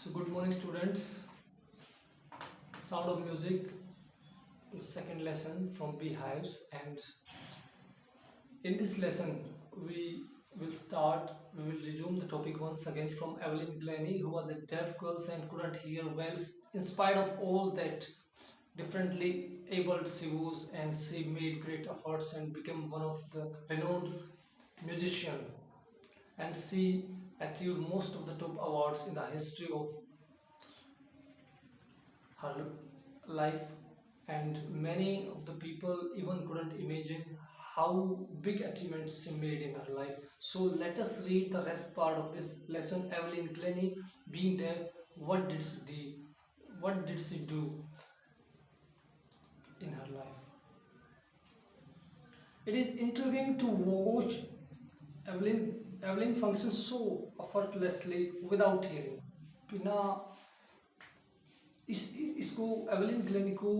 So good morning students. Sound of music, the second lesson from Beehives, and in this lesson we will resume the topic once again from Evelyn Glennie, who was a deaf girl and couldn't hear well. In spite of all that, differently abled she was, and she made great efforts and became one of the renowned musician, and she achieved most of the top awards in the history of her life, and many of the people even couldn't imagine how big achievements she made in her life. So let us read the rest part of this lesson. Evelyn Glennie, being deaf, what did she do in her life? It is intriguing to watch Evelyn function so effortlessly without hearing. बिना इसको Evelyn Glennie को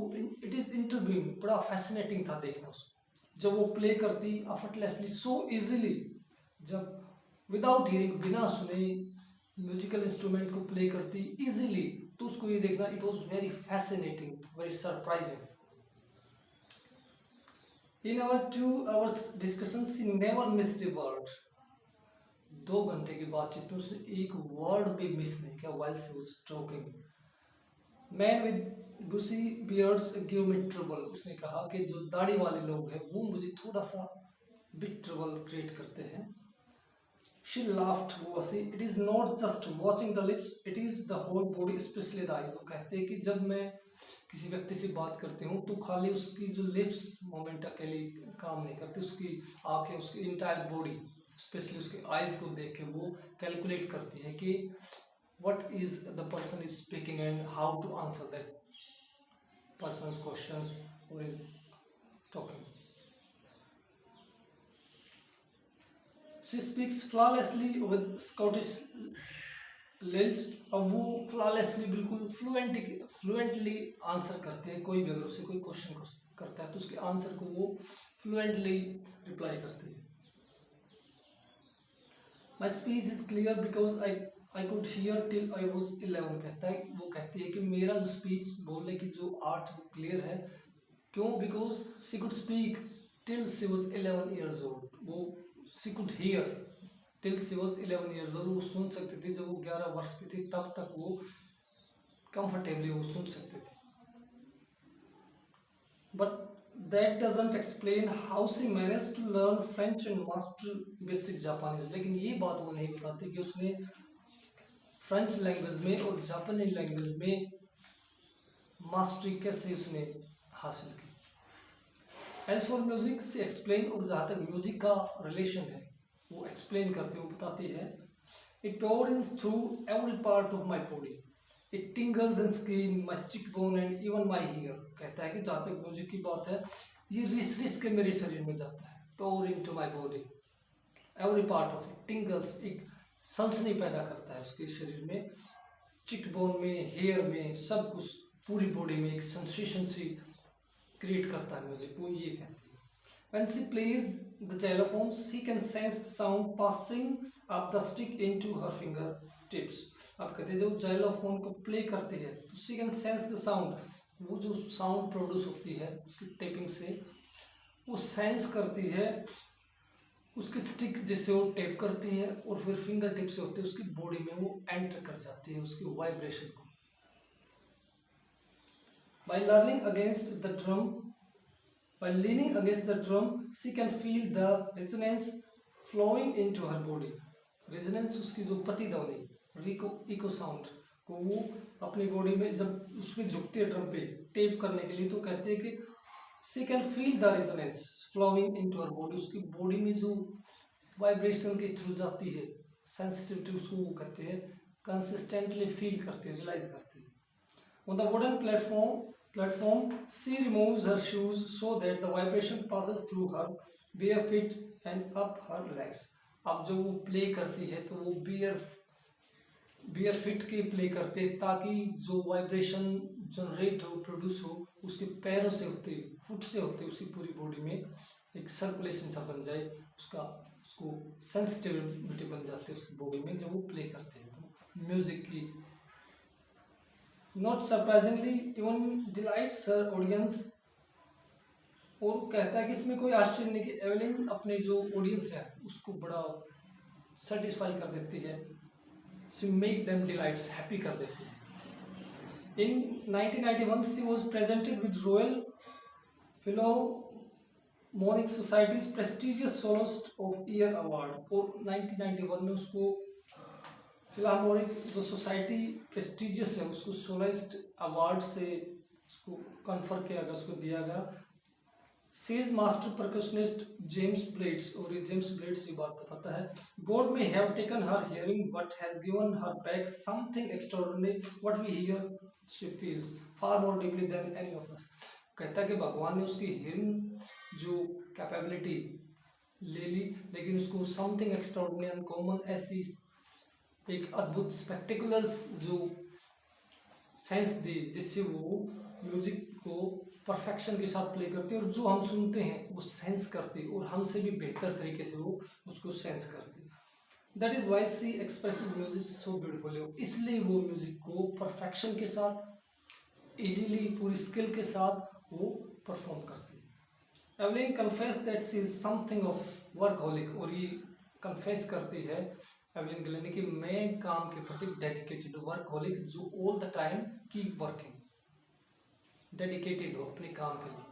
it is interviewing, बड़ा fascinating था देखना उसको जब वो play करती एफर्टलेसली सो इजीली, जब विदाउट हियरिंग बिना सुने म्यूजिकल इंस्ट्रूमेंट को प्ले करती इजीली, तो उसको ये देखना it was very fascinating, very surprising. In our 2 hours discussion she never missed a word. 2 घंटे की बातचीत में उसने एक वर्ड भी मिस नहीं किया while she was talking. Man with bushy beards give me trouble. उसने कहा कि जो दाढ़ी वाले लोग हैं वो मुझे थोड़ा सा बिग ट्रबल क्रिएट करते हैं. शी लाफ्ड, वो हंसी. It is not just watching the lips, it is the whole body specially the eyes. वो कहते हैं कि जब मैं किसी व्यक्ति से बात करती हूँ तो खाली उसकी जो लिप्स मोमेंट अकेली काम नहीं करती, उसकी आंखें, उसकी इंटायर बॉडी, स्पेशली उसके आईज को देख के वो कैलकुलेट करती है कि what is the person is speaking and how to answer that person's questions or is talking. She speaks flawlessly with Scottish lilt. अब वो flawlessly बिल्कुल फ्लुएंटली आंसर करते हैं. कोई भी अगर उससे कोई क्वेश्चन करता है तो उसके आंसर को वो फ्लुएंटली रिप्लाई करते हैं. My speech is clear because I could hear till I was 11. कहता है, वो कहती है कि मेरा जो स्पीच बोलने की जो आर्ट क्लियर है. क्यों? Because she could speak till she was 11 years old. वो she could hear till she was 11 years old. वो सुन सकती थी. जब वो 11 वर्ष की थी तब तक वो कंफर्टेबली वो सुन सकते थे. But that doesn't explain how she managed to learn French and master basic Japanese. लेकिन ये बात वो नहीं बताती कि उसने फ्रेंच लैंग्वेज में और जापानी लैंग्वेज में मास्टरी कैसे उसने हासिल की. As for music she explain, और जहाँ तक म्यूजिक का रिलेशन है वो एक्सप्लेन करती है, वो बताती है. It pores through every part of my body, it टिंगल्स and skin माई चिक bone and even my here. कहता है कि जहाँ तक म्यूजिक की बात है ये रिस के मेरे शरीर में जाता है. Pour into my body, every part of it tingles, एक सनसनी पैदा करता है उसके शरीर में, चिक बोन में, हेयर में, सब कुछ पूरी बॉडी में एक सेंसेशन सी क्रिएट करता है म्यूजिक. वो ये कहती है. When she plays the xylophone, she can sense the sound passing up the stick into her fingertips. अब कहते हैं जब xylophone को प्ले करते हैं तो she can sense the sound. वो जो साउंड प्रोड्यूस होती है उसकी टेपिंग से वो सेंस करती है उसकी स्टिक जिससे वो टेप करती है, और फिर फिंगर टिप से होते है उसकी बॉडी में वो एंटर कर जाती है उसकी वाइब्रेशन को. By learning against the drum, by leaning against the drum, she can feel the resonance flowing into her body. Resonance उसकी जो प्रतिध्वनि, इको साउंड को वो अपनी बॉडी में जब उसमें झुकती है ड्रम पे टेप करने के लिए, तो कहते हैं कि she can feel the resonance flowing into her body. उसकी बॉडी में जो वाइब्रेशन के थ्रू जाती है सेंसिटिविटी, उसको वो कहते हैं कंसिस्टेंटली फील करते हैं, रियलाइज करते हैं. On the wooden platform, she removes her shoes so that the vibration passes through her bare feet and up her legs. अब जब वो प्ले करती है तो वो बियर फिट के प्ले करते हैं ताकि जो वाइब्रेशन जनरेट हो, प्रोड्यूस हो, उसके पैरों से होते, फुट से होते, उसकी पूरी बॉडी में एक सर्कुलेशन सा बन जाए, उसको सेंसिटिविटी बन जाती है उसकी बॉडी में जब वो प्ले करते हैं. तो म्यूजिक की not surprisingly even delights her audience, और कहता है कि इसमें कोई आश्चर्य नहीं कि एवेलिन अपने जो ऑडियंस है उसको बड़ा सेटिस्फाई कर देती है, मेक देम डिलाइट्स, हैप्पी कर देती है। In 1991 she was presented with Royal Philharmonic Society's prestigious Soloist of Year Award, और 1991 में उसको फिल्हार्मोनिक जो सोसाइटी प्रेस्टिजियस है उसको सोलिस्ट अवार्ड से उसको कन्फर किया गया, उसको दिया गया। Says master percussionist James Blades, और ये जेम्स ब्लेड्स ये बात बताता है, God may have taken her hearing but has given her back something extraordinary, what we hear she feels far more deeply than any of us. कहता है कि भगवान ने उसकी हियरिंग जो कैपेबिलिटी ले ली, लेकिन उसको समथिंग एक्स्ट्राऑर्डिनरी अनकॉमन, ऐसी एक अद्भुत स्पेक्टिकुलर जो सेंस दी जिससे वो म्यूजिक को परफेक्शन के साथ प्ले करती है, और जो हम सुनते हैं वो सेंस करती है, और हमसे भी बेहतर तरीके से वो उसको सेंस करती है। That is why she expressive music so beautifully, इसलिए वो म्यूजिक को परफेक्शन के साथ इजीली पूरी स्किल के साथ वो परफॉर्म करती है। Evelyn confess that she is something of workaholic, और ये कन्फेस करती है एवलिन ग्लेनी कि मैं काम के प्रति डेडिकेटेड, वर्कहोलिक जो all the time keep working, dedicated हो अपने काम के लिए।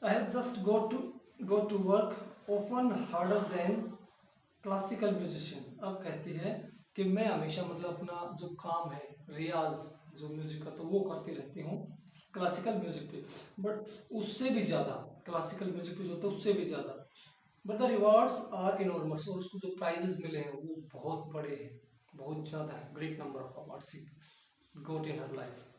I have just go to work often harder than classical musician. अब कहती है कि मैं हमेशा मतलब अपना जो काम है रियाज जो म्यूजिक का तो वो करती रहती हूँ क्लासिकल म्यूजिक पे, बट उससे भी ज़्यादा क्लासिकल म्यूजिक पे जो होता है उससे भी ज़्यादा, but the rewards are enormous, और उसको जो प्राइजेस मिले हैं वो बहुत बड़े हैं, बहुत ज़्यादा है, great number of awards got in her life.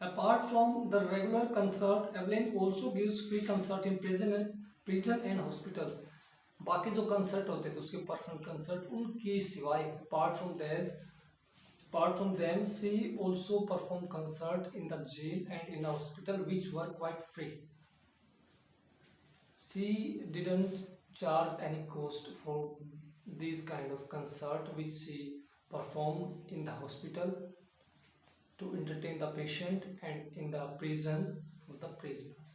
Apart from the regular concert, Evelyn also gives free concert in prison and hospitals. बाकी जो कंसर्ट होते थे उसके पर्सनल कंसर्ट उनके सिवाय apart from them, she also performed concert in the jail and in the hospital which were quite free. She didn't charge any cost for these kind of concert which she performed in the hospital to entertain the patient and in the prison for the prisoners.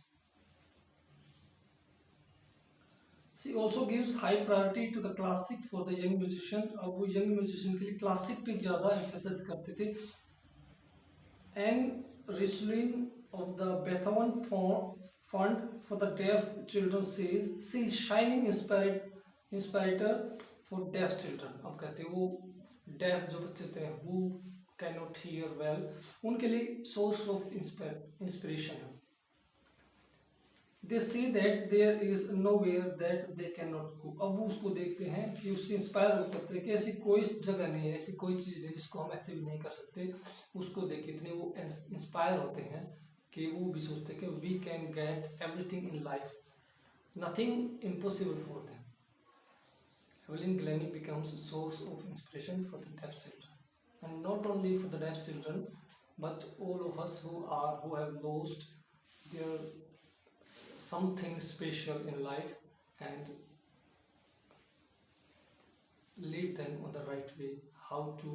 She also gives high priority to the classic for the young musician. अब वो young musician के लिए classic पे ज़्यादा emphasis करते थे। And Richlin of the Beethoven Fund for the Deaf Children says she is shining inspirator for deaf children. अब कहते हैं वो deaf जो बच्चे थे who cannot hear well, उनके लिए source of inspiration है। They see that there is nowhere that they cannot go. अब वो उसको देखते हैं कि उससे इंस्पायर हो करते हैं कि ऐसी कोई जगह नहीं है, ऐसी कोई चीज़ नहीं जिसको हम अचीव नहीं कर सकते। उसको देख के इतने वो इंस्पायर होते हैं कि वो भी सोचते हैं कि we can get everything in life, nothing impossible for them. Evelyn Glennie becomes a source of inspiration for the deaf children, and not only for the deaf children, but all of us who have lost their something special in life and lead them on the right way, how to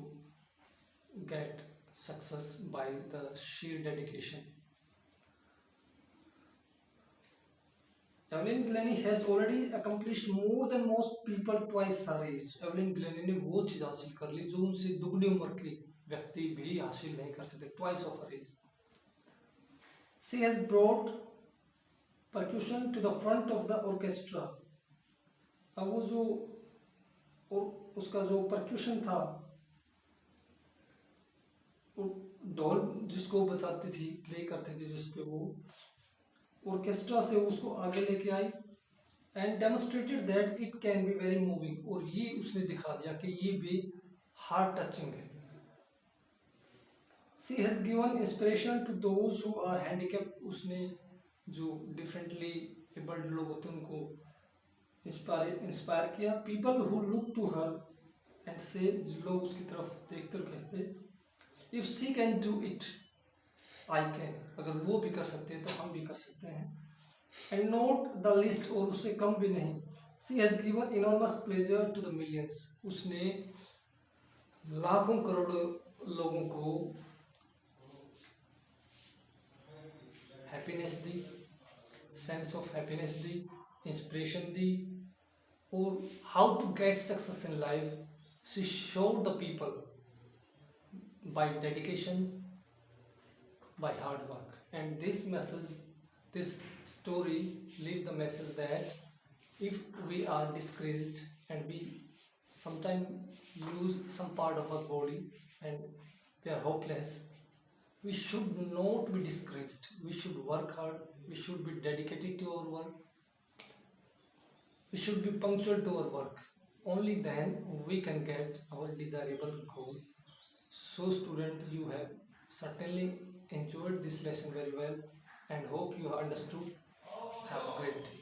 get success by the sheer dedication. Evelyn Glennie has already accomplished more than most people twice her age. Evelyn Glennie ने वो चीज़ हासिल कर ली जो उनसे दुगनी उम्र के व्यक्ति भी हासिल नहीं कर सकते, twice of her age. She has brought percussion to the front of the orchestra. अब वो जो और उसका जो परक्यूशन था, ढोल जिसको बजाती थी, प्ले करते थे, जिसपे वो ऑर्केस्ट्रा से उसको आगे लेके आई and demonstrated that it can be very moving, और ये उसने दिखा दिया कि ये भी हार्ट टचिंग है। She has given inspiration to those who are handicap, उसने जो डिफरेंटली एबल्ड लोग होते हैं उनको इंस्पायर किया। People who look to her and say, लोग उसकी तरफ देखते और कहते if she can do it I can, अगर वो भी कर सकते हैं तो हम भी कर सकते हैं। एंड नॉट द लिस्ट, और उससे कम भी नहीं, she has given enormous pleasure to the millions, उसने लाखों करोड़ों लोगों को हैप्पीनेस दी, सेंस ऑफ हैप्पीनेस दी, इंस्पिरेशन दी, और how to get success in life. She showed the people by dedication, by hard work. And this message, this story leave the message that if we are discouraged and we sometimes lose some part of our body and we are hopeless, we should not be discouraged. We should work hard, we should be dedicated to our work, we should be punctual to our work. Only then we can get our desirable goal. So student, you have certainly enjoyed this lesson very well and hope you have understood. Have a great day.